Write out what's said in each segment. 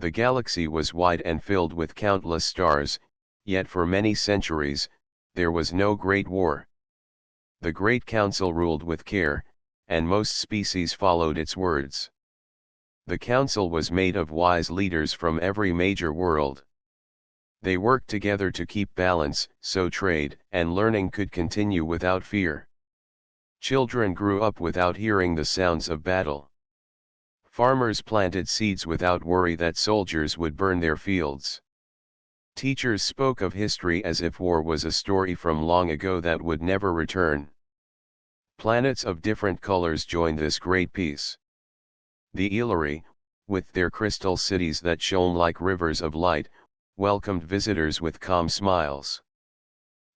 The galaxy was wide and filled with countless stars, yet for many centuries, there was no great war. The Great Council ruled with care, and most species followed its words. The council was made of wise leaders from every major world. They worked together to keep balance, so trade and learning could continue without fear. Children grew up without hearing the sounds of battle. Farmers planted seeds without worry that soldiers would burn their fields. Teachers spoke of history as if war was a story from long ago that would never return. Planets of different colors joined this great peace. The Elori, with their crystal cities that shone like rivers of light, welcomed visitors with calm smiles.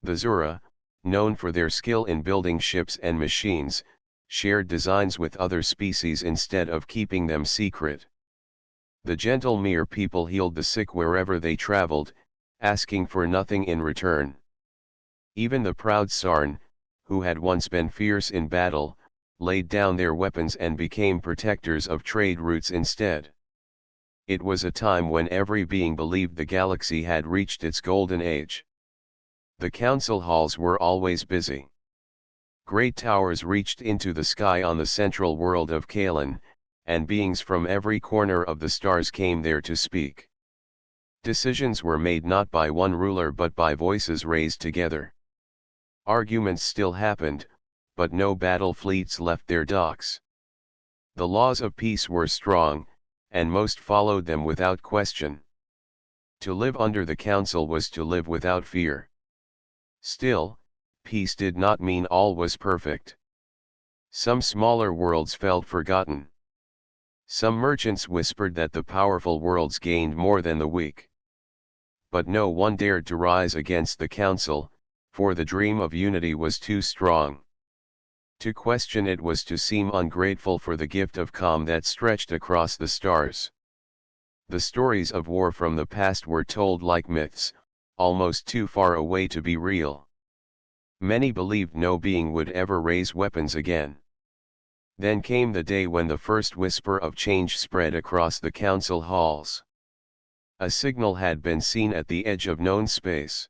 The Zura, known for their skill in building ships and machines, shared designs with other species instead of keeping them secret. The gentle Mere people healed the sick wherever they traveled, asking for nothing in return. Even the proud Sarn, who had once been fierce in battle, laid down their weapons and became protectors of trade routes instead. It was a time when every being believed the galaxy had reached its golden age. The council halls were always busy. Great towers reached into the sky on the central world of Kalan, and beings from every corner of the stars came there to speak. Decisions were made not by one ruler but by voices raised together. Arguments still happened, but no battle fleets left their docks. The laws of peace were strong, and most followed them without question. To live under the council was to live without fear. Still, peace did not mean all was perfect. Some smaller worlds felt forgotten. Some merchants whispered that the powerful worlds gained more than the weak. But no one dared to rise against the council, for the dream of unity was too strong. To question it was to seem ungrateful for the gift of calm that stretched across the stars. The stories of war from the past were told like myths, almost too far away to be real. Many believed no being would ever raise weapons again. Then came the day when the first whisper of change spread across the council halls. A signal had been seen at the edge of known space.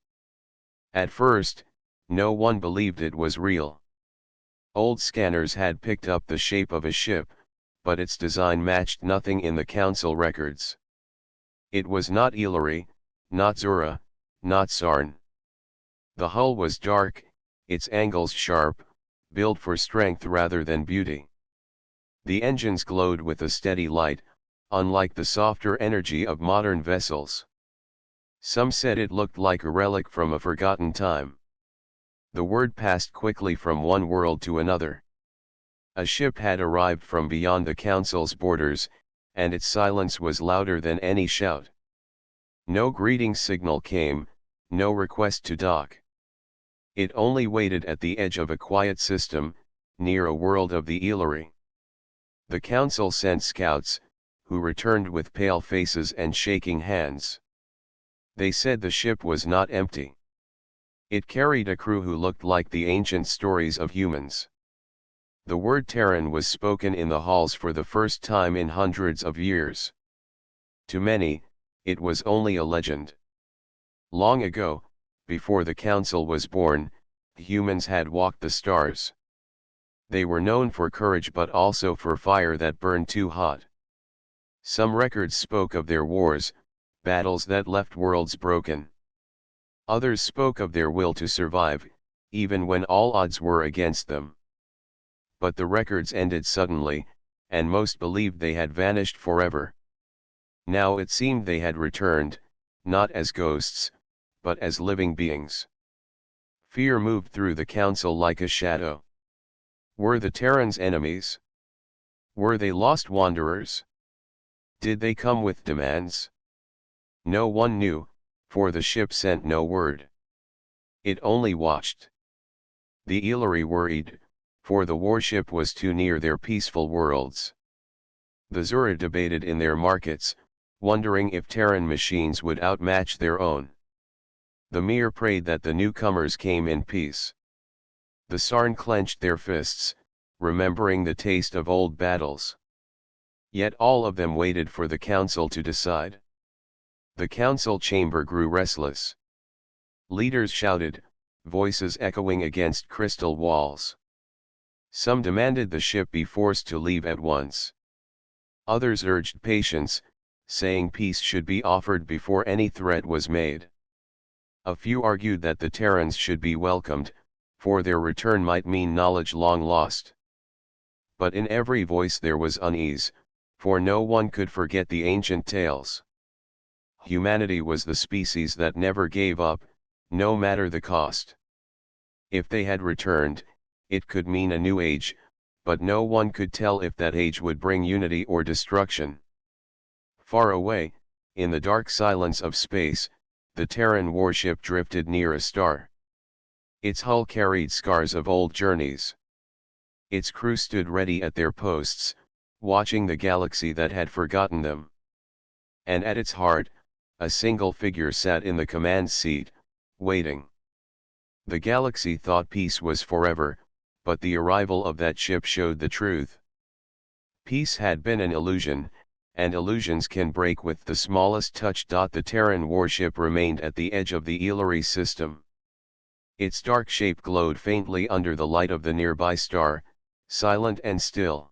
At first, no one believed it was real. Old scanners had picked up the shape of a ship, but its design matched nothing in the council records. It was not Elori, not Zura, not Sarn. The hull was dark, its angles sharp, built for strength rather than beauty. The engines glowed with a steady light, unlike the softer energy of modern vessels. Some said it looked like a relic from a forgotten time. The word passed quickly from one world to another. A ship had arrived from beyond the council's borders, and its silence was louder than any shout. No greeting signal came, no request to dock. It only waited at the edge of a quiet system, near a world of the Elori. The council sent scouts, who returned with pale faces and shaking hands. They said the ship was not empty. It carried a crew who looked like the ancient stories of humans. The word Terran was spoken in the halls for the first time in hundreds of years. To many, it was only a legend. Long ago, before the council was born, humans had walked the stars. They were known for courage but also for fire that burned too hot. Some records spoke of their wars, battles that left worlds broken. Others spoke of their will to survive, even when all odds were against them. But the records ended suddenly, and most believed they had vanished forever. Now it seemed they had returned, not as ghosts, but as living beings. Fear moved through the council like a shadow. Were the Terrans enemies? Were they lost wanderers? Did they come with demands? No one knew, for the ship sent no word. It only watched. The Elori worried, for the warship was too near their peaceful worlds. The Zura debated in their markets, wondering if Terran machines would outmatch their own. The Mere prayed that the newcomers came in peace. The Sarn clenched their fists, remembering the taste of old battles. Yet all of them waited for the council to decide. The council chamber grew restless. Leaders shouted, voices echoing against crystal walls. Some demanded the ship be forced to leave at once. Others urged patience, saying peace should be offered before any threat was made. A few argued that the Terrans should be welcomed, for their return might mean knowledge long lost. But in every voice there was unease, for no one could forget the ancient tales. Humanity was the species that never gave up, no matter the cost. If they had returned, it could mean a new age, but no one could tell if that age would bring unity or destruction. Far away, in the dark silence of space, the Terran warship drifted near a star. Its hull carried scars of old journeys. Its crew stood ready at their posts, watching the galaxy that had forgotten them. And at its heart, a single figure sat in the command seat, waiting. The galaxy thought peace was forever, but the arrival of that ship showed the truth. Peace had been an illusion, and illusions can break with the smallest touch. The Terran warship remained at the edge of the Ellery system. Its dark shape glowed faintly under the light of the nearby star, silent and still.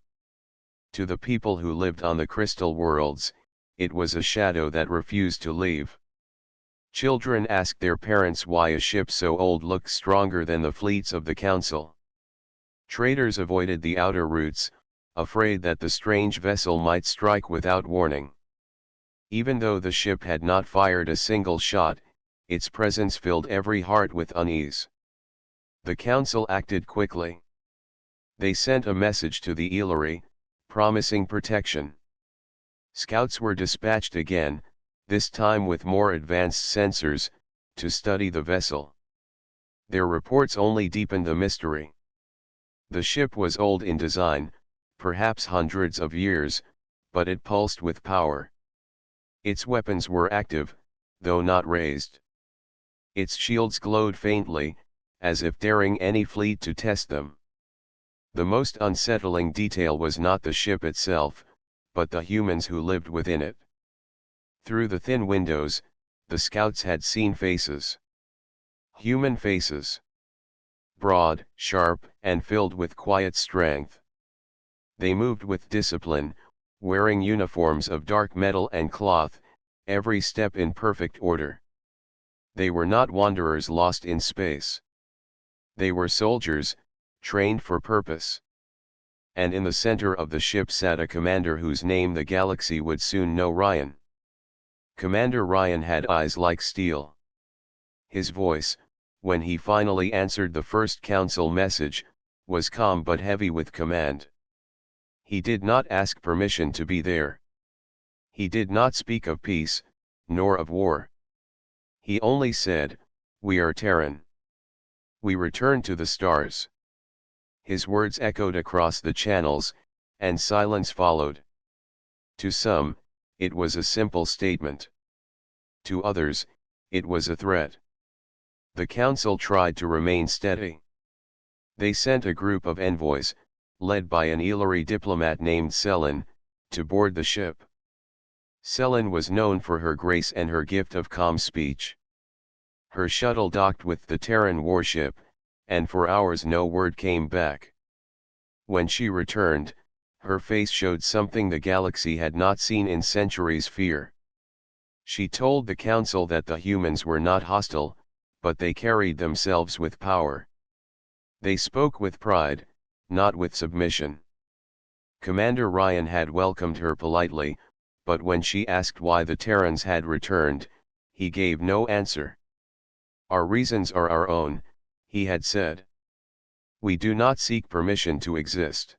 To the people who lived on the crystal worlds, it was a shadow that refused to leave. Children asked their parents why a ship so old looked stronger than the fleets of the council. Traders avoided the outer routes, afraid that the strange vessel might strike without warning. Even though the ship had not fired a single shot, its presence filled every heart with unease. The council acted quickly. They sent a message to the Ellery, promising protection. Scouts were dispatched again, this time with more advanced sensors, to study the vessel. Their reports only deepened the mystery. The ship was old in design, perhaps hundreds of years, but it pulsed with power. Its weapons were active, though not raised. Its shields glowed faintly, as if daring any fleet to test them. The most unsettling detail was not the ship itself, but the humans who lived within it. Through the thin windows, the scouts had seen faces. Human faces. Broad, sharp, and filled with quiet strength. They moved with discipline, wearing uniforms of dark metal and cloth, every step in perfect order. They were not wanderers lost in space. They were soldiers, trained for purpose. And in the center of the ship sat a commander whose name the galaxy would soon know: Ryan. Commander Ryan had eyes like steel. His voice, when he finally answered the first council message, was calm but heavy with command. He did not ask permission to be there. He did not speak of peace, nor of war. He only said, "We are Terran. We return to the stars." His words echoed across the channels, and silence followed. To some, it was a simple statement. To others, it was a threat. The council tried to remain steady. They sent a group of envoys, led by an Ellery diplomat named Selin, to board the ship. Selin was known for her grace and her gift of calm speech. Her shuttle docked with the Terran warship, and for hours no word came back. When she returned, her face showed something the galaxy had not seen in centuries: fear. She told the council that the humans were not hostile, but they carried themselves with power. They spoke with pride, not with submission. Commander Ryan had welcomed her politely, but when she asked why the Terrans had returned, he gave no answer. "Our reasons are our own," he had said. "We do not seek permission to exist."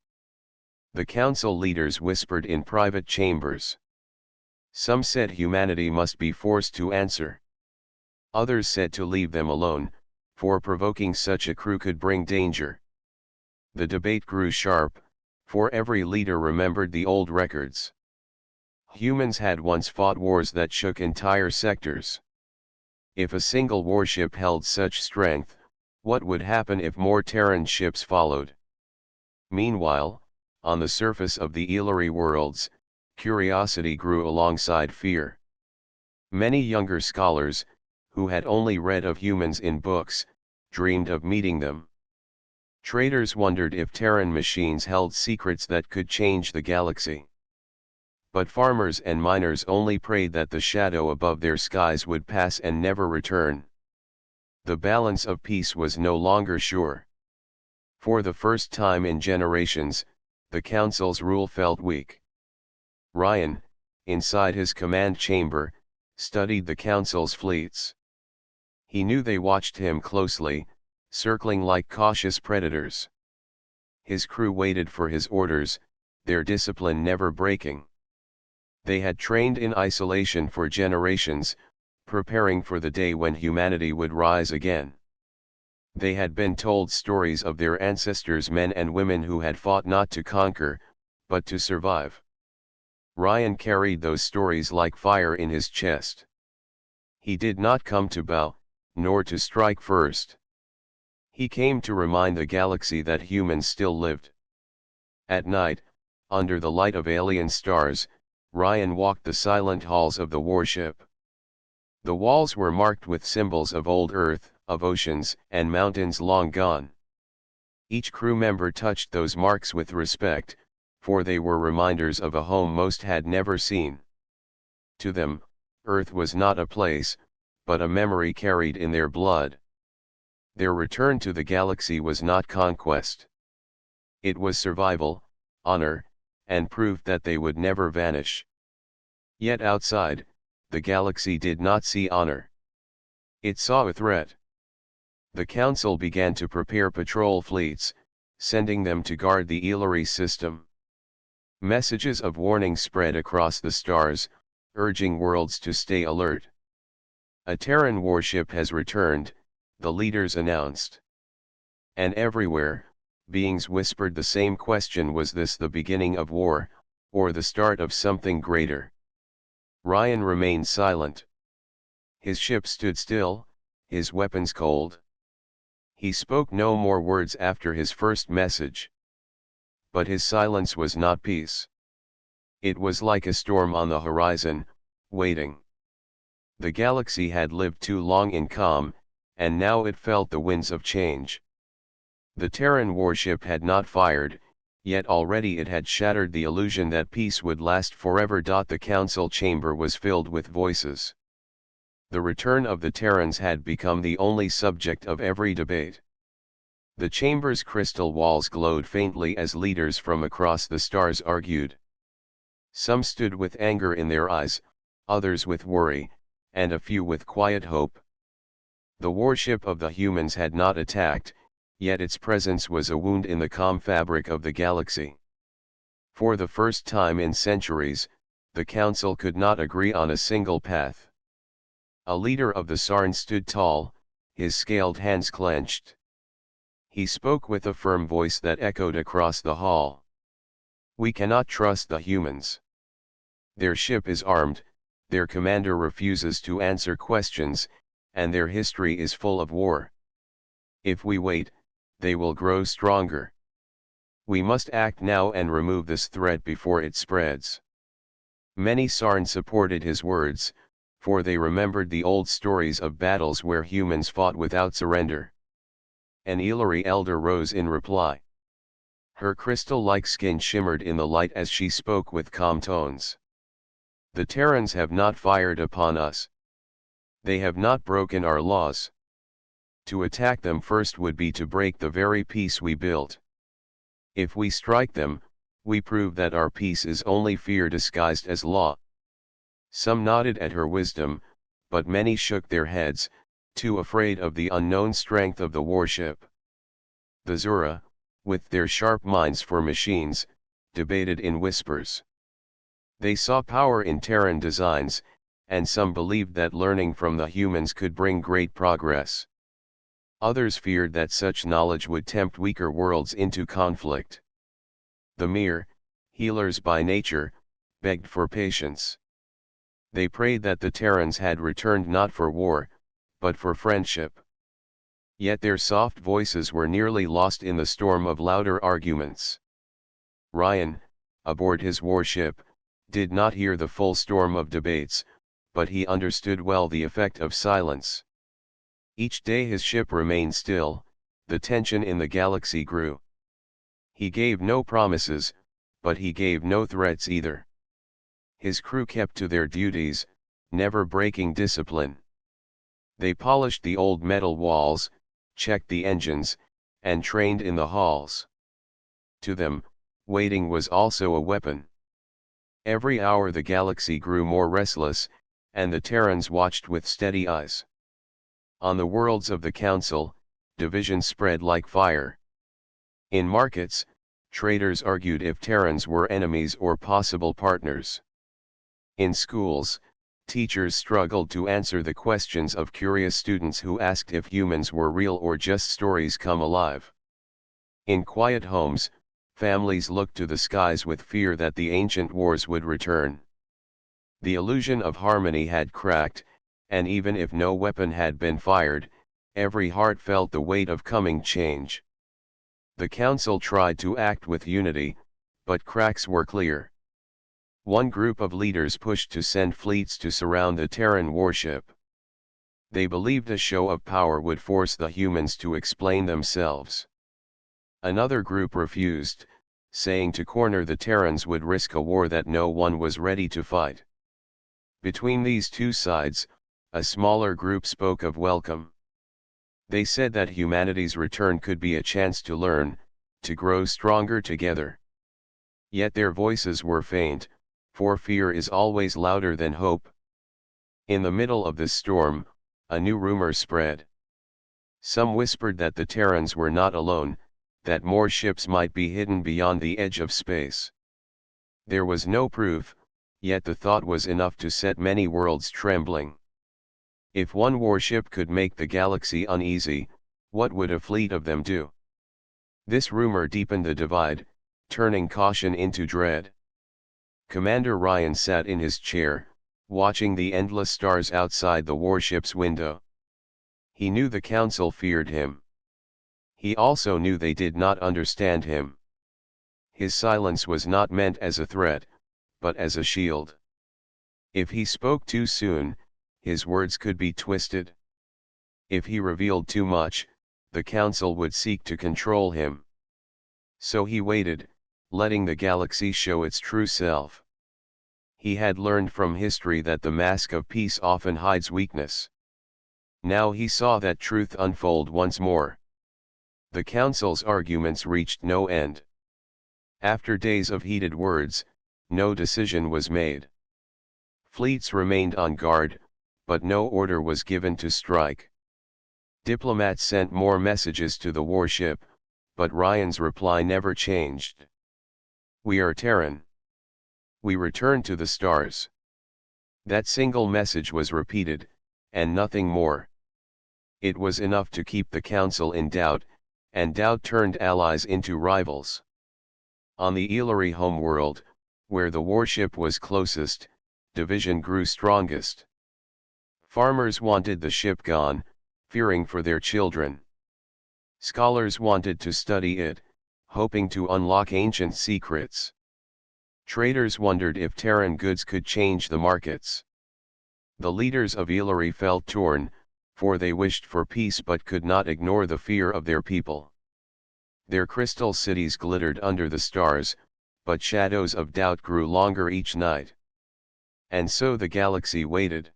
The council leaders whispered in private chambers. Some said humanity must be forced to answer. Others said to leave them alone, for provoking such a crew could bring danger. The debate grew sharp, for every leader remembered the old records. Humans had once fought wars that shook entire sectors. If a single warship held such strength, what would happen if more Terran ships followed? Meanwhile, on the surface of the Ellery worlds, curiosity grew alongside fear. Many younger scholars, who had only read of humans in books, dreamed of meeting them. Traders wondered if Terran machines held secrets that could change the galaxy. But farmers and miners only prayed that the shadow above their skies would pass and never return. The balance of peace was no longer sure. For the first time in generations, the Council's rule felt weak. Ryan, inside his command chamber, studied the Council's fleets. He knew they watched him closely, circling like cautious predators. His crew waited for his orders, their discipline never breaking. They had trained in isolation for generations, preparing for the day when humanity would rise again. They had been told stories of their ancestors, men and women who had fought not to conquer, but to survive. Ryan carried those stories like fire in his chest. He did not come to bow, nor to strike first. He came to remind the galaxy that humans still lived. At night, under the light of alien stars, Ryan walked the silent halls of the warship. The walls were marked with symbols of old Earth, of oceans and mountains long gone. Each crew member touched those marks with respect, for they were reminders of a home most had never seen. To them, Earth was not a place, but a memory carried in their blood. Their return to the galaxy was not conquest. It was survival, honor, and proof that they would never vanish. Yet outside, the galaxy did not see honor. It saw a threat. The Council began to prepare patrol fleets, sending them to guard the Ellery system. Messages of warning spread across the stars, urging worlds to stay alert. A Terran warship has returned, the leaders announced. And everywhere, beings whispered the same question: was this the beginning of war, or the start of something greater? Ryan remained silent. His ship stood still, his weapons cold. He spoke no more words after his first message. But his silence was not peace. It was like a storm on the horizon, waiting. The galaxy had lived too long in calm, and now it felt the winds of change. The Terran warship had not fired, yet already it had shattered the illusion that peace would last forever. The council chamber was filled with voices. The return of the Terrans had become the only subject of every debate. The chamber's crystal walls glowed faintly as leaders from across the stars argued. Some stood with anger in their eyes, others with worry, and a few with quiet hope. The warship of the humans had not attacked, yet its presence was a wound in the calm fabric of the galaxy. For the first time in centuries, the council could not agree on a single path. A leader of the Sarn stood tall, his scaled hands clenched. He spoke with a firm voice that echoed across the hall. We cannot trust the humans. Their ship is armed, their commander refuses to answer questions, and their history is full of war. If we wait, they will grow stronger. We must act now and remove this threat before it spreads. Many Sarn supported his words, for they remembered the old stories of battles where humans fought without surrender. An Ellery elder rose in reply. Her crystal-like skin shimmered in the light as she spoke with calm tones. The Terrans have not fired upon us. They have not broken our laws. To attack them first would be to break the very peace we built. If we strike them, we prove that our peace is only fear disguised as law. Some nodded at her wisdom, but many shook their heads, too afraid of the unknown strength of the warship. The Zura, with their sharp minds for machines, debated in whispers. They saw power in Terran designs, and some believed that learning from the humans could bring great progress. Others feared that such knowledge would tempt weaker worlds into conflict. The Mir, healers by nature, begged for patience. They prayed that the Terrans had returned not for war, but for friendship. Yet their soft voices were nearly lost in the storm of louder arguments. Ryan, aboard his warship, did not hear the full storm of debates, but he understood well the effect of silence. Each day his ship remained still, the tension in the galaxy grew. He gave no promises, but he gave no threats either. His crew kept to their duties, never breaking discipline. They polished the old metal walls, checked the engines, and trained in the halls. To them, waiting was also a weapon. Every hour the galaxy grew more restless, and the Terrans watched with steady eyes. On the worlds of the Council, division spread like fire. In markets, traders argued if Terrans were enemies or possible partners. In schools, teachers struggled to answer the questions of curious students who asked if humans were real or just stories come alive. In quiet homes, families looked to the skies with fear that the ancient wars would return. The illusion of harmony had cracked, and even if no weapon had been fired, every heart felt the weight of coming change. The council tried to act with unity, but cracks were clear. One group of leaders pushed to send fleets to surround the Terran warship. They believed a show of power would force the humans to explain themselves. Another group refused, saying to corner the Terrans would risk a war that no one was ready to fight. Between these two sides, a smaller group spoke of welcome. They said that humanity's return could be a chance to learn, to grow stronger together. Yet their voices were faint, for fear is always louder than hope. In the middle of this storm, a new rumor spread. Some whispered that the Terrans were not alone, that more ships might be hidden beyond the edge of space. There was no proof, yet the thought was enough to set many worlds trembling. If one warship could make the galaxy uneasy, what would a fleet of them do? This rumor deepened the divide, turning caution into dread. Commander Ryan sat in his chair, watching the endless stars outside the warship's window. He knew the council feared him. He also knew they did not understand him. His silence was not meant as a threat, but as a shield. If he spoke too soon, his words could be twisted. If he revealed too much, the council would seek to control him. So he waited, letting the galaxy show its true self. He had learned from history that the mask of peace often hides weakness. Now he saw that truth unfold once more. The council's arguments reached no end. After days of heated words, no decision was made. Fleets remained on guard, but no order was given to strike. Diplomats sent more messages to the warship, but Ryan's reply never changed. "We are Terran. We return to the stars." That single message was repeated, and nothing more. It was enough to keep the council in doubt, and doubt turned allies into rivals. On the Ellery homeworld, where the warship was closest, division grew strongest. Farmers wanted the ship gone, fearing for their children. Scholars wanted to study it, hoping to unlock ancient secrets. Traders wondered if Terran goods could change the markets. The leaders of Ellery felt torn, for they wished for peace but could not ignore the fear of their people. Their crystal cities glittered under the stars, but shadows of doubt grew longer each night. And so the galaxy waited.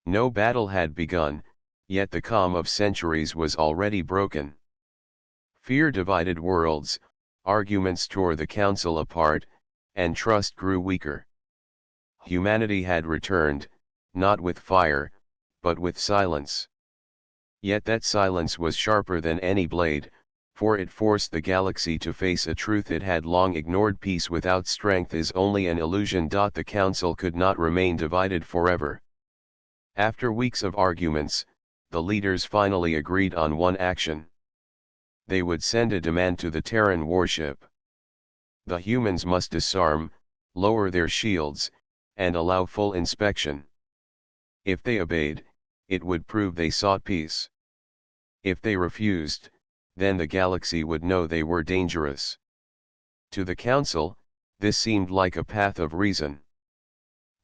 No battle had begun, yet the calm of centuries was already broken. Fear divided worlds, arguments tore the council apart, and trust grew weaker. Humanity had returned, not with fire, but with silence. Yet that silence was sharper than any blade, for it forced the galaxy to face a truth it had long ignored: peace without strength is only an illusion. The council could not remain divided forever. After weeks of arguments, the leaders finally agreed on one action. They would send a demand to the Terran warship. The humans must disarm, lower their shields, and allow full inspection. If they obeyed, it would prove they sought peace. If they refused, then the galaxy would know they were dangerous. To the council, this seemed like a path of reason.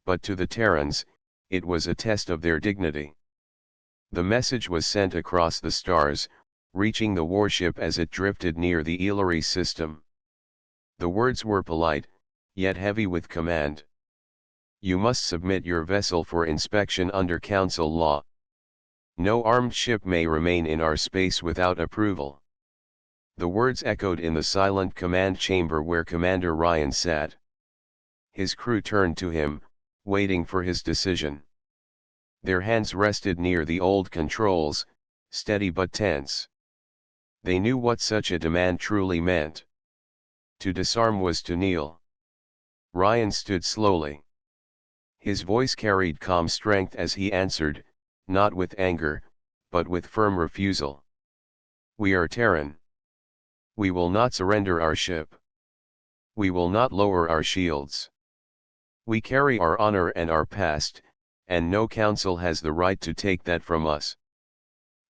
But to the Terrans, it was a test of their dignity. The message was sent across the stars, reaching the warship as it drifted near the Ellery system. The words were polite, yet heavy with command. You must submit your vessel for inspection under Council law. No armed ship may remain in our space without approval. The words echoed in the silent command chamber where Commander Ryan sat. His crew turned to him, waiting for his decision. Their hands rested near the old controls, steady but tense. They knew what such a demand truly meant. To disarm was to kneel. Ryan stood slowly. His voice carried calm strength as he answered, not with anger, but with firm refusal. We are Terran. We will not surrender our ship. We will not lower our shields. We carry our honor and our past, and no council has the right to take that from us.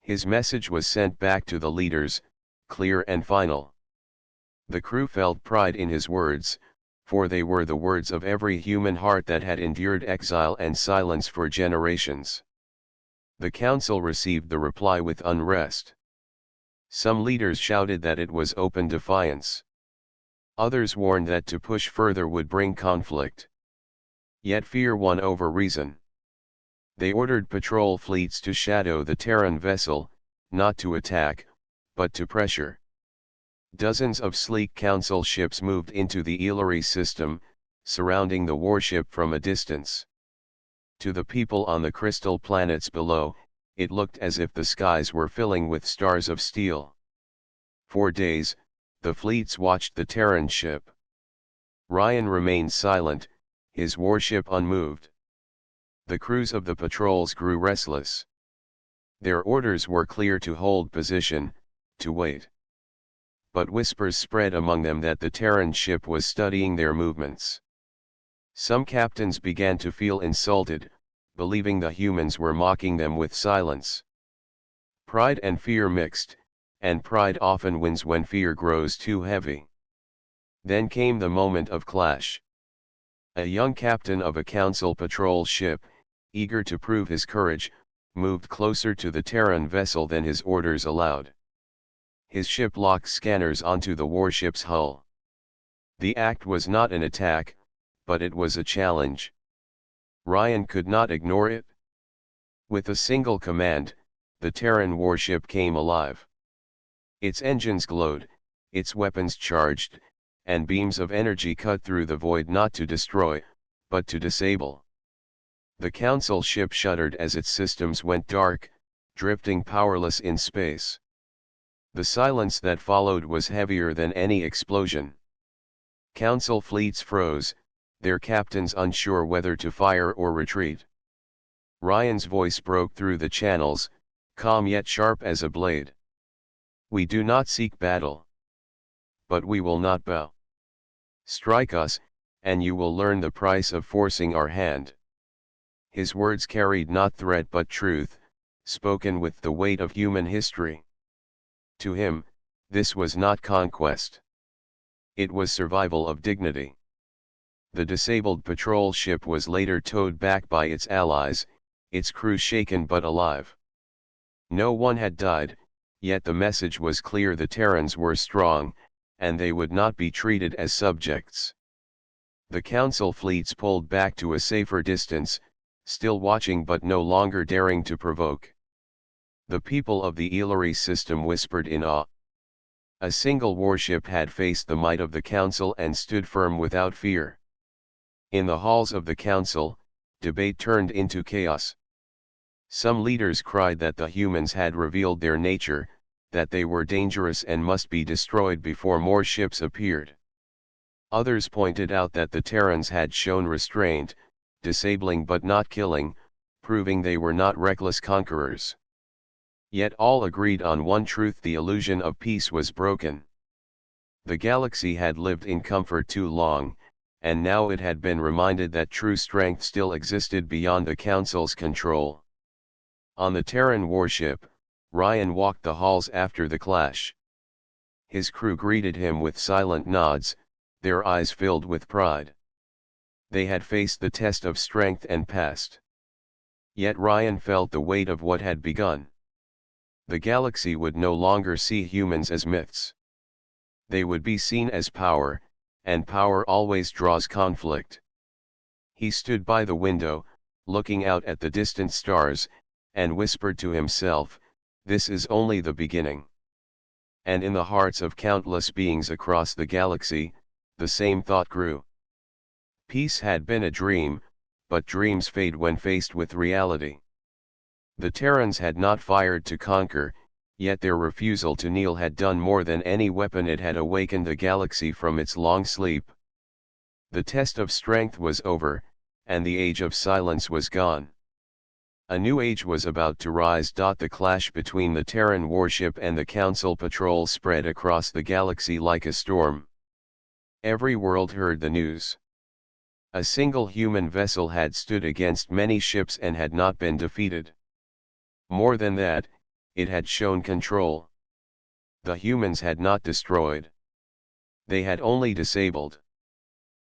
His message was sent back to the leaders, clear and final. The crew felt pride in his words, for they were the words of every human heart that had endured exile and silence for generations. The council received the reply with unrest. Some leaders shouted that it was open defiance. Others warned that to push further would bring conflict. Yet fear won over reason. They ordered patrol fleets to shadow the Terran vessel, not to attack, but to pressure. Dozens of sleek council ships moved into the Ellery system, surrounding the warship from a distance. To the people on the crystal planets below, it looked as if the skies were filling with stars of steel. For days, the fleets watched the Terran ship. Ryan remained silent, his warship unmoved. The crews of the patrols grew restless. Their orders were clear: to hold position, to wait. But whispers spread among them that the Terran ship was studying their movements. Some captains began to feel insulted, believing the humans were mocking them with silence. Pride and fear mixed, and pride often wins when fear grows too heavy. Then came the moment of clash. A young captain of a council patrol ship, eager to prove his courage, moved closer to the Terran vessel than his orders allowed. His ship locked scanners onto the warship's hull. The act was not an attack, but it was a challenge. Ryan could not ignore it. With a single command, the Terran warship came alive. Its engines glowed, its weapons charged, and beams of energy cut through the void not to destroy, but to disable. The council ship shuddered as its systems went dark, drifting powerless in space. The silence that followed was heavier than any explosion. Council fleets froze, their captains unsure whether to fire or retreat. Ryan's voice broke through the channels, calm yet sharp as a blade. We do not seek battle. But we will not bow. Strike us, and you will learn the price of forcing our hand. His words carried not threat but truth, spoken with the weight of human history. To him, this was not conquest. It was survival of dignity. The disabled patrol ship was later towed back by its allies, its crew shaken but alive. No one had died, yet the message was clear: the Terrans were strong, and they would not be treated as subjects. The council fleets pulled back to a safer distance, still watching but no longer daring to provoke. The people of the Ellery system whispered in awe. A single warship had faced the might of the council and stood firm without fear. In the halls of the council, debate turned into chaos. Some leaders cried that the humans had revealed their nature, that they were dangerous and must be destroyed before more ships appeared. Others pointed out that the Terrans had shown restraint, disabling but not killing, proving they were not reckless conquerors. Yet all agreed on one truth: the illusion of peace was broken. The galaxy had lived in comfort too long, and now it had been reminded that true strength still existed beyond the Council's control. On the Terran warship, Ryan walked the halls after the clash. His crew greeted him with silent nods, their eyes filled with pride. They had faced the test of strength and passed. Yet Ryan felt the weight of what had begun. The galaxy would no longer see humans as myths. They would be seen as power, and power always draws conflict. He stood by the window, looking out at the distant stars, and whispered to himself, "This is only the beginning." And in the hearts of countless beings across the galaxy, the same thought grew. Peace had been a dream, but dreams fade when faced with reality. The Terrans had not fired to conquer, yet their refusal to kneel had done more than any weapon. It had awakened the galaxy from its long sleep. The test of strength was over, and the age of silence was gone. A new age was about to rise. The clash between the Terran warship and the Council patrol spread across the galaxy like a storm. Every world heard the news. A single human vessel had stood against many ships and had not been defeated. More than that, it had shown control. The humans had not destroyed. They had only disabled.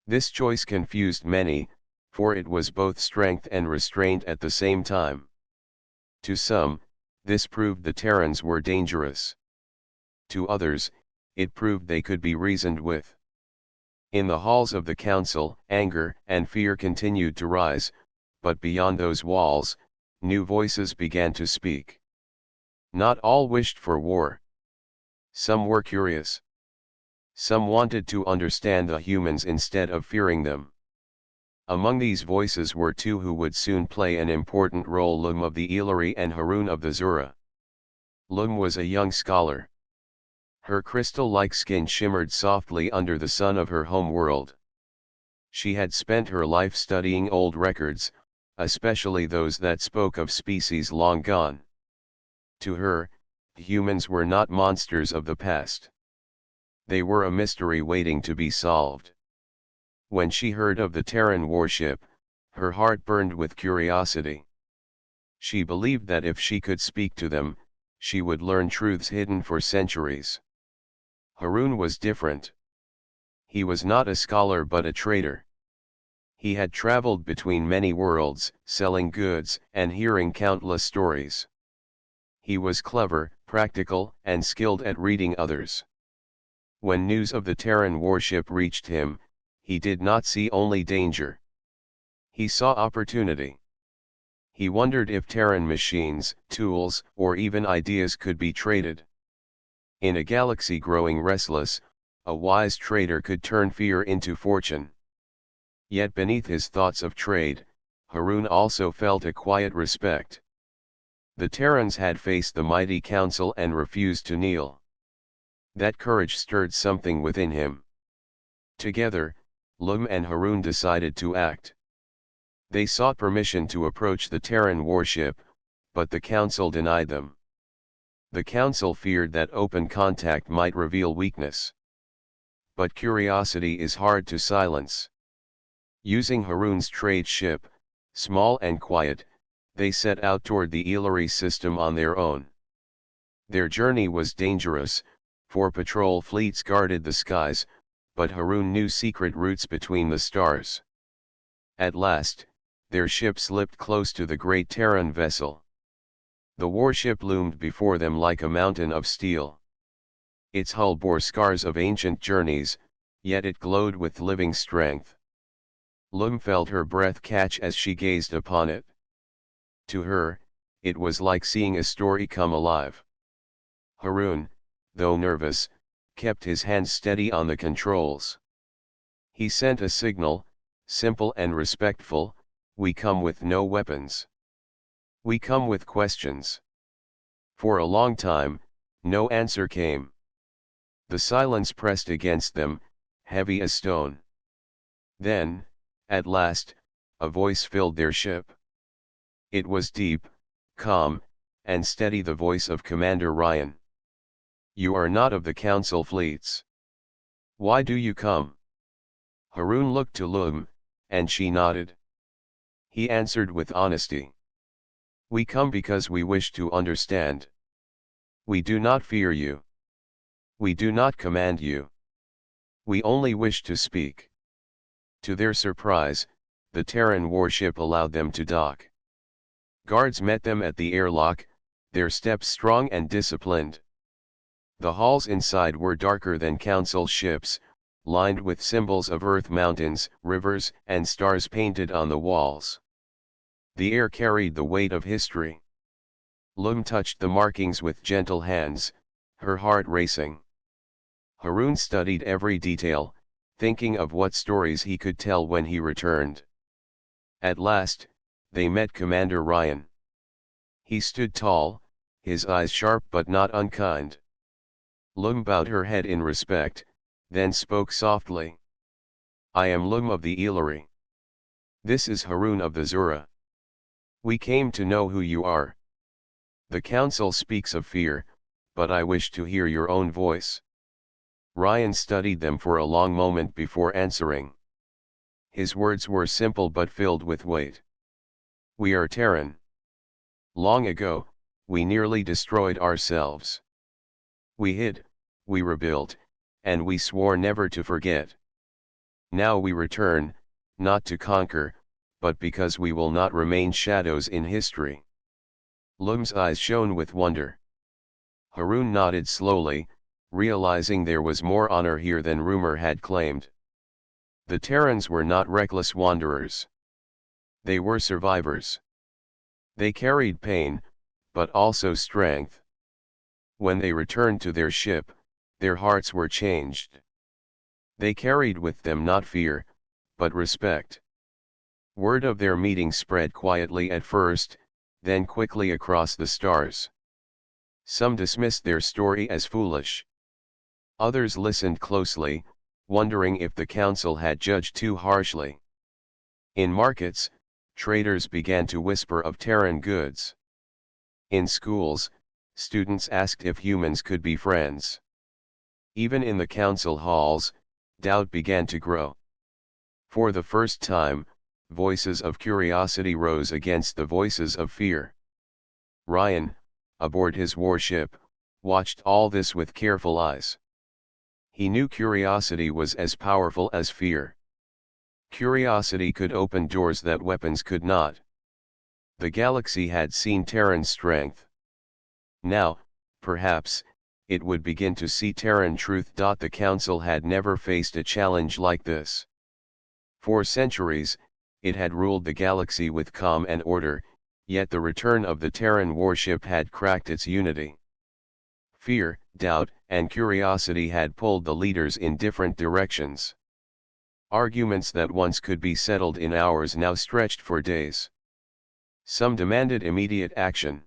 This choice confused many, for it was both strength and restraint at the same time. To some, this proved the Terrans were dangerous. To others, it proved they could be reasoned with. In the halls of the Council, anger and fear continued to rise, but beyond those walls, new voices began to speak. Not all wished for war. Some were curious. Some wanted to understand the humans instead of fearing them. Among these voices were two who would soon play an important role: Lum of the Elari and Harun of the Zura. Lum was a young scholar. Her crystal-like skin shimmered softly under the sun of her home world. She had spent her life studying old records, especially those that spoke of species long gone. To her, humans were not monsters of the past. They were a mystery waiting to be solved. When she heard of the Terran warship, her heart burned with curiosity. She believed that if she could speak to them, she would learn truths hidden for centuries. Harun was different. He was not a scholar but a trader. He had traveled between many worlds, selling goods and hearing countless stories. He was clever, practical, and skilled at reading others. When news of the Terran warship reached him, he did not see only danger. He saw opportunity. He wondered if Terran machines, tools, or even ideas could be traded. In a galaxy growing restless, a wise trader could turn fear into fortune. Yet beneath his thoughts of trade, Harun also felt a quiet respect. The Terrans had faced the mighty council and refused to kneel. That courage stirred something within him. Together, Lum and Harun decided to act. They sought permission to approach the Terran warship, but the council denied them. The council feared that open contact might reveal weakness. But curiosity is hard to silence. Using Harun's trade ship, small and quiet, they set out toward the Elari system on their own. Their journey was dangerous, for patrol fleets guarded the skies, but Harun knew secret routes between the stars. At last, their ship slipped close to the great Terran vessel. The warship loomed before them like a mountain of steel. Its hull bore scars of ancient journeys, yet it glowed with living strength. Lum felt her breath catch as she gazed upon it. To her, it was like seeing a story come alive. Harun, though nervous, kept his hands steady on the controls. He sent a signal, simple and respectful: "We come with no weapons. We come with questions." For a long time, no answer came. The silence pressed against them, heavy as stone. Then, at last, a voice filled their ship. It was deep, calm, and steady, the voice of Commander Ryan. "You are not of the Council fleets. Why do you come?" Harun looked to Lum, and she nodded. He answered with honesty. "We come because we wish to understand. We do not fear you. We do not command you. We only wish to speak." To their surprise, the Terran warship allowed them to dock. Guards met them at the airlock, their steps strong and disciplined. The halls inside were darker than council ships, lined with symbols of Earth, mountains, rivers, and stars painted on the walls. The air carried the weight of history. Lum touched the markings with gentle hands, her heart racing. Harun studied every detail, thinking of what stories he could tell when he returned. At last, they met Commander Ryan. He stood tall, his eyes sharp but not unkind. Lum bowed her head in respect, then spoke softly. "I am Lum of the Elari. This is Harun of the Zura. We came to know who you are. The council speaks of fear, but I wish to hear your own voice." Ryan studied them for a long moment before answering. His words were simple but filled with weight. "We are Terran. Long ago, we nearly destroyed ourselves. We hid, we rebuilt, and we swore never to forget. Now we return, not to conquer, but because we will not remain shadows in history." Lum's eyes shone with wonder. Harun nodded slowly, realizing there was more honor here than rumor had claimed. The Terrans were not reckless wanderers. They were survivors. They carried pain, but also strength. When they returned to their ship, their hearts were changed. They carried with them not fear, but respect. Word of their meeting spread quietly at first, then quickly across the stars. Some dismissed their story as foolish. Others listened closely, wondering if the council had judged too harshly. In markets, traders began to whisper of Terran goods. In schools, students asked if humans could be friends. Even in the council halls, doubt began to grow. For the first time, voices of curiosity rose against the voices of fear. Ryan, aboard his warship, watched all this with careful eyes. He knew curiosity was as powerful as fear. Curiosity could open doors that weapons could not. The galaxy had seen Terran strength. Now, perhaps, it would begin to see Terran truth. The council had never faced a challenge like this. For centuries, it had ruled the galaxy with calm and order, yet the return of the Terran warship had cracked its unity. Fear, doubt, and curiosity had pulled the leaders in different directions. Arguments that once could be settled in hours now stretched for days. Some demanded immediate action.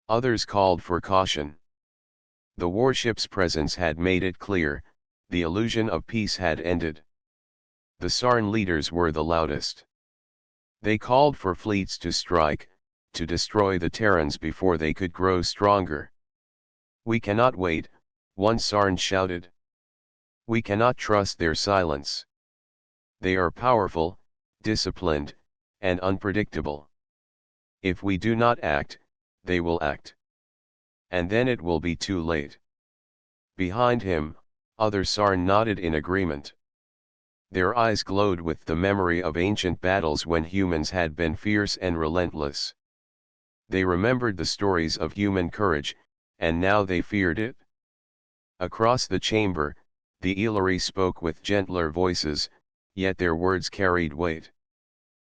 Others called for caution. The warship's presence had made it clear, the illusion of peace had ended. The Sarn leaders were the loudest. They called for fleets to strike, to destroy the Terrans before they could grow stronger. "We cannot wait," one Sarn shouted. "We cannot trust their silence. They are powerful, disciplined, and unpredictable. If we do not act, they will act. And then it will be too late." Behind him, other Sarn nodded in agreement. Their eyes glowed with the memory of ancient battles when humans had been fierce and relentless. They remembered the stories of human courage, and now they feared it. Across the chamber, the Elari spoke with gentler voices, yet their words carried weight.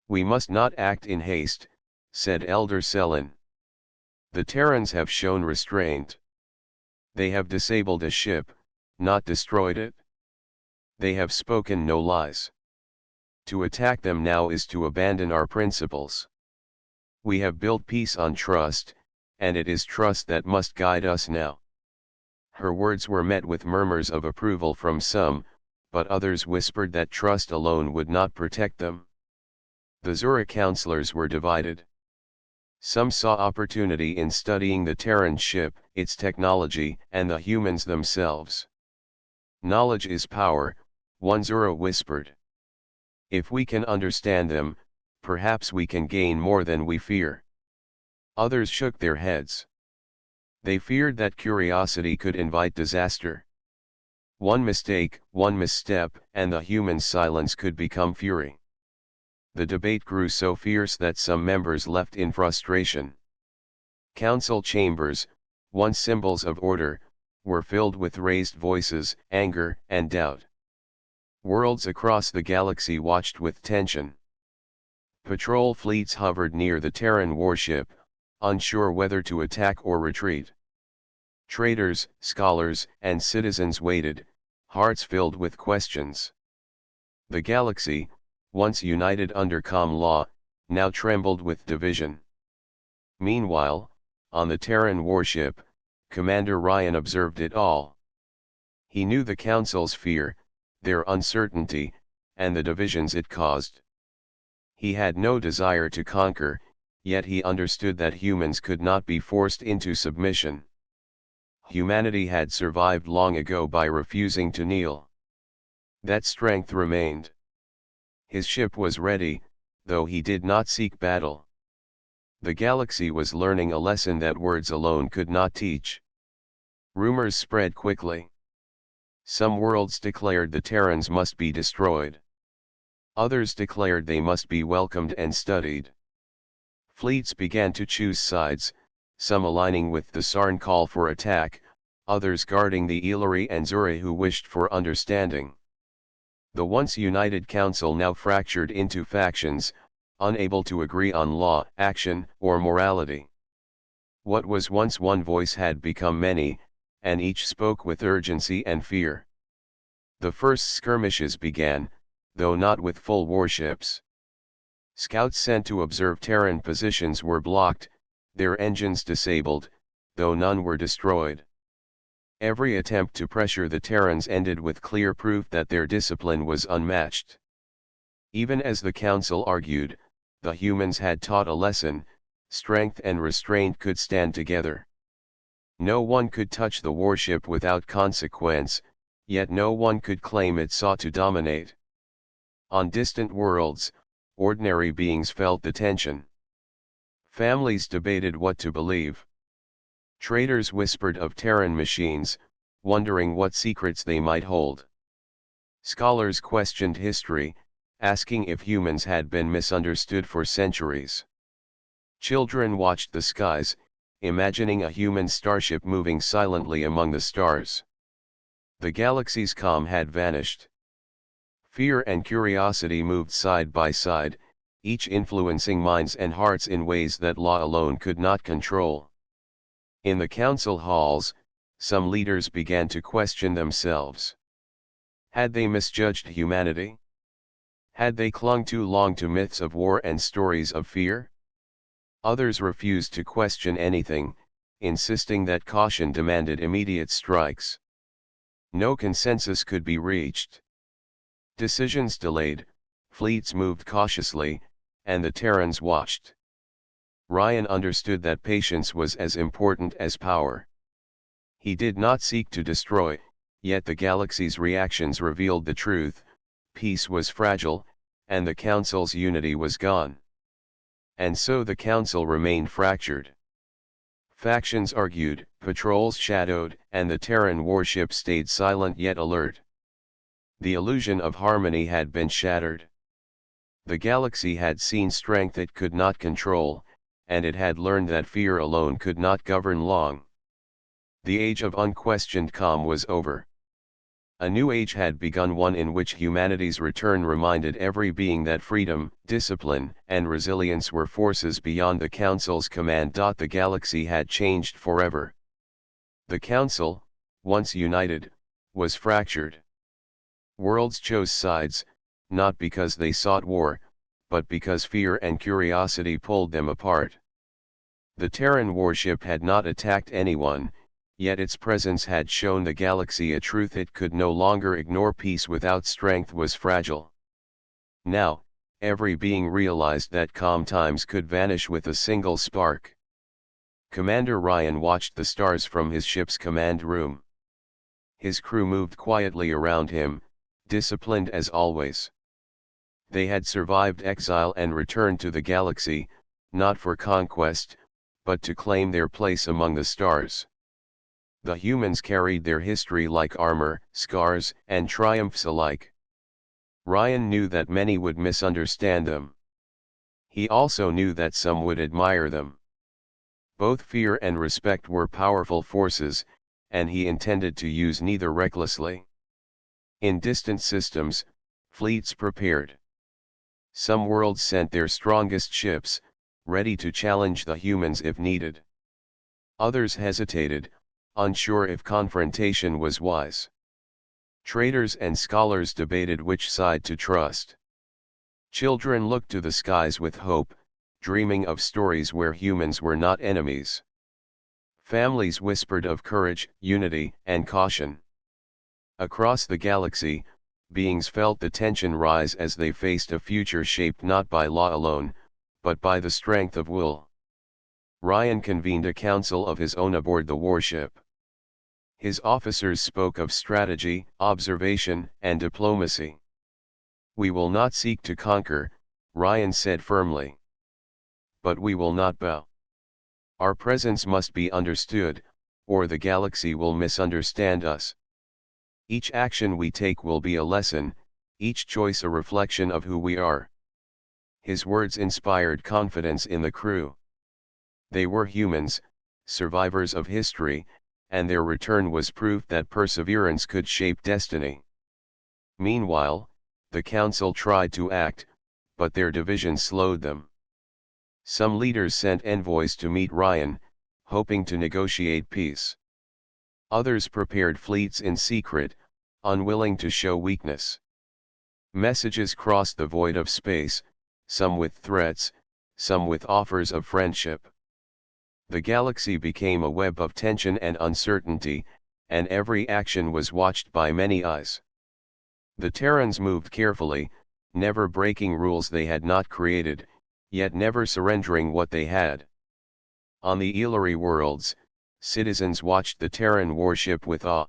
"We must not act in haste," said Elder Selin. "The Terrans have shown restraint. They have disabled a ship, not destroyed it. They have spoken no lies. To attack them now is to abandon our principles. We have built peace on trust, and it is trust that must guide us now." Her words were met with murmurs of approval from some, but others whispered that trust alone would not protect them. The Zura counselors were divided. Some saw opportunity in studying the Terran ship, its technology, and the humans themselves. "Knowledge is power," one Zura whispered. "If we can understand them, perhaps we can gain more than we fear." Others shook their heads. They feared that curiosity could invite disaster. One mistake, one misstep, and the human silence could become fury. the debate grew so fierce that some members left in frustration. Council chambers, once symbols of order, were filled with raised voices, anger, and doubt. Worlds across the galaxy watched with tension. Patrol fleets hovered near the Terran warship, unsure whether to attack or retreat. Traders, scholars, and citizens waited, hearts filled with questions. The galaxy, once united under calm law, now trembled with division. Meanwhile, on the Terran warship, Commander Ryan observed it all. He knew the Council's fear, their uncertainty, and the divisions it caused. He had no desire to conquer, yet he understood that humans could not be forced into submission. Humanity had survived long ago by refusing to kneel. That strength remained. His ship was ready, though he did not seek battle. The galaxy was learning a lesson that words alone could not teach. Rumors spread quickly. Some worlds declared the Terrans must be destroyed. Others declared they must be welcomed and studied. Fleets began to choose sides, some aligning with the Sarn call for attack, others guarding the Illyri and Zuri who wished for understanding. The once united council now fractured into factions, unable to agree on law, action, or morality. What was once one voice had become many, and each spoke with urgency and fear. The first skirmishes began, though not with full warships. Scouts sent to observe Terran positions were blocked, their engines disabled, though none were destroyed. Every attempt to pressure the Terrans ended with clear proof that their discipline was unmatched. Even as the Council argued, the humans had taught a lesson: strength and restraint could stand together. No one could touch the warship without consequence, yet no one could claim it sought to dominate. On distant worlds, ordinary beings felt the tension. Families debated what to believe. Traders whispered of Terran machines, wondering what secrets they might hold. Scholars questioned history, asking if humans had been misunderstood for centuries. Children watched the skies, imagining a human starship moving silently among the stars. The galaxy's calm had vanished. Fear and curiosity moved side by side, each influencing minds and hearts in ways that law alone could not control. In the council halls, some leaders began to question themselves. Had they misjudged humanity? Had they clung too long to myths of war and stories of fear? Others refused to question anything, insisting that caution demanded immediate strikes. No consensus could be reached. Decisions delayed, fleets moved cautiously, and the Terrans watched. Ryan understood that patience was as important as power. He did not seek to destroy, yet the galaxy's reactions revealed the truth: peace was fragile, and the Council's unity was gone. And so the Council remained fractured. Factions argued, patrols shadowed, and the Terran warship stayed silent yet alert. The illusion of harmony had been shattered. The galaxy had seen strength it could not control, and it had learned that fear alone could not govern long. The age of unquestioned calm was over. A new age had begun, one in which humanity's return reminded every being that freedom, discipline, and resilience were forces beyond the Council's command. The galaxy had changed forever. The Council, once united, was fractured. Worlds chose sides, not because they sought war, but because fear and curiosity pulled them apart. The Terran warship had not attacked anyone, yet its presence had shown the galaxy a truth it could no longer ignore: peace without strength was fragile. Now, every being realized that calm times could vanish with a single spark. Commander Ryan watched the stars from his ship's command room. His crew moved quietly around him, disciplined as always. They had survived exile and returned to the galaxy, not for conquest, but to claim their place among the stars. The humans carried their history like armor, scars, and triumphs alike. Ryan knew that many would misunderstand them. He also knew that some would admire them. Both fear and respect were powerful forces, and he intended to use neither recklessly. In distant systems, fleets prepared. Some worlds sent their strongest ships, ready to challenge the humans if needed. Others hesitated, unsure if confrontation was wise. Traders and scholars debated which side to trust. Children looked to the skies with hope, dreaming of stories where humans were not enemies. Families whispered of courage, unity, and caution. Across the galaxy, beings felt the tension rise as they faced a future shaped not by law alone, but by the strength of will. Ryan convened a council of his own aboard the warship. His officers spoke of strategy, observation, and diplomacy. "We will not seek to conquer," Ryan said firmly. "But we will not bow. Our presence must be understood, or the galaxy will misunderstand us. Each action we take will be a lesson, each choice a reflection of who we are." His words inspired confidence in the crew. They were humans, survivors of history, and their return was proof that perseverance could shape destiny. Meanwhile, the council tried to act, but their division slowed them. Some leaders sent envoys to meet Ryan, hoping to negotiate peace. Others prepared fleets in secret, unwilling to show weakness. Messages crossed the void of space, some with threats, some with offers of friendship. The galaxy became a web of tension and uncertainty, and every action was watched by many eyes. The Terrans moved carefully, never breaking rules they had not created, yet never surrendering what they had. On the Ellery worlds, citizens watched the Terran warship with awe.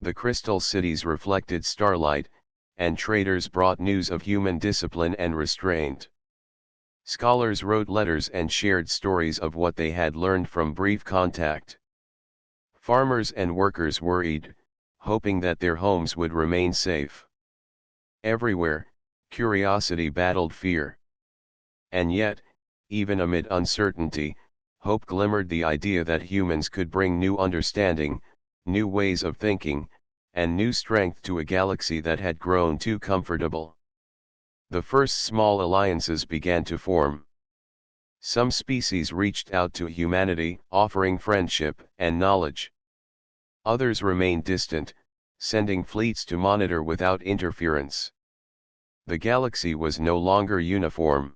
The crystal cities reflected starlight, and traders brought news of human discipline and restraint. Scholars wrote letters and shared stories of what they had learned from brief contact. Farmers and workers worried, hoping that their homes would remain safe. Everywhere, curiosity battled fear. And yet, even amid uncertainty, hope glimmered, the idea that humans could bring new understanding, new ways of thinking, and new strength to a galaxy that had grown too comfortable. The first small alliances began to form. Some species reached out to humanity, offering friendship and knowledge. Others remained distant, sending fleets to monitor without interference. The galaxy was no longer uniform.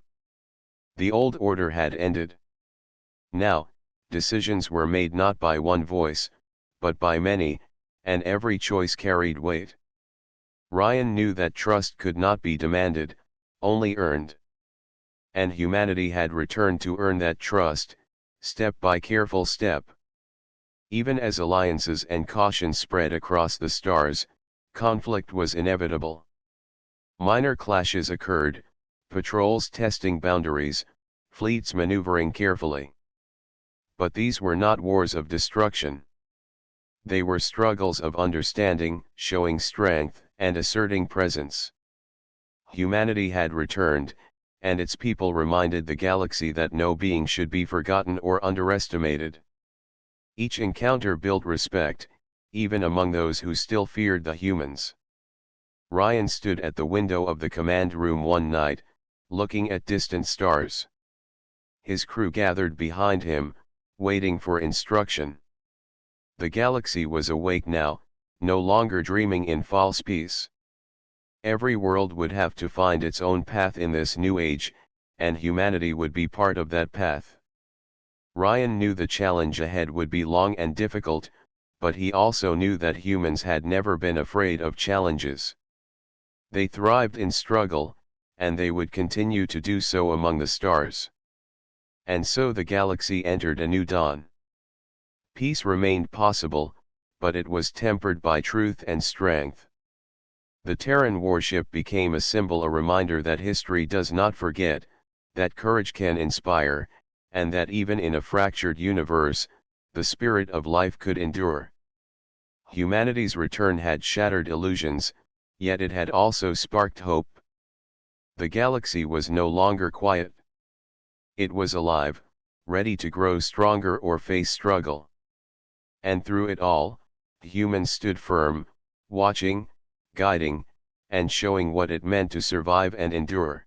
The old order had ended. Now, decisions were made not by one voice, but by many, and every choice carried weight. Ryan knew that trust could not be demanded, only earned. And humanity had returned to earn that trust, step by careful step. Even as alliances and caution spread across the stars, conflict was inevitable. Minor clashes occurred, patrols testing boundaries, fleets maneuvering carefully. But these were not wars of destruction. They were struggles of understanding, showing strength, and asserting presence. Humanity had returned, and its people reminded the galaxy that no being should be forgotten or underestimated. Each encounter built respect, even among those who still feared the humans. Ryan stood at the window of the command room one night, looking at distant stars. His crew gathered behind him, waiting for instruction. The galaxy was awake now, no longer dreaming in false peace. Every world would have to find its own path in this new age, and humanity would be part of that path. Ryan knew the challenge ahead would be long and difficult, but he also knew that humans had never been afraid of challenges. They thrived in struggle, and they would continue to do so among the stars. And so the galaxy entered a new dawn. Peace remained possible, but it was tempered by truth and strength. The Terran warship became a symbol, a reminder that history does not forget, that courage can inspire, and that even in a fractured universe, the spirit of life could endure. Humanity's return had shattered illusions, yet it had also sparked hope. The galaxy was no longer quiet. it was alive, ready to grow stronger or face struggle. And through it all, humans stood firm, watching, guiding, and showing what it meant to survive and endure.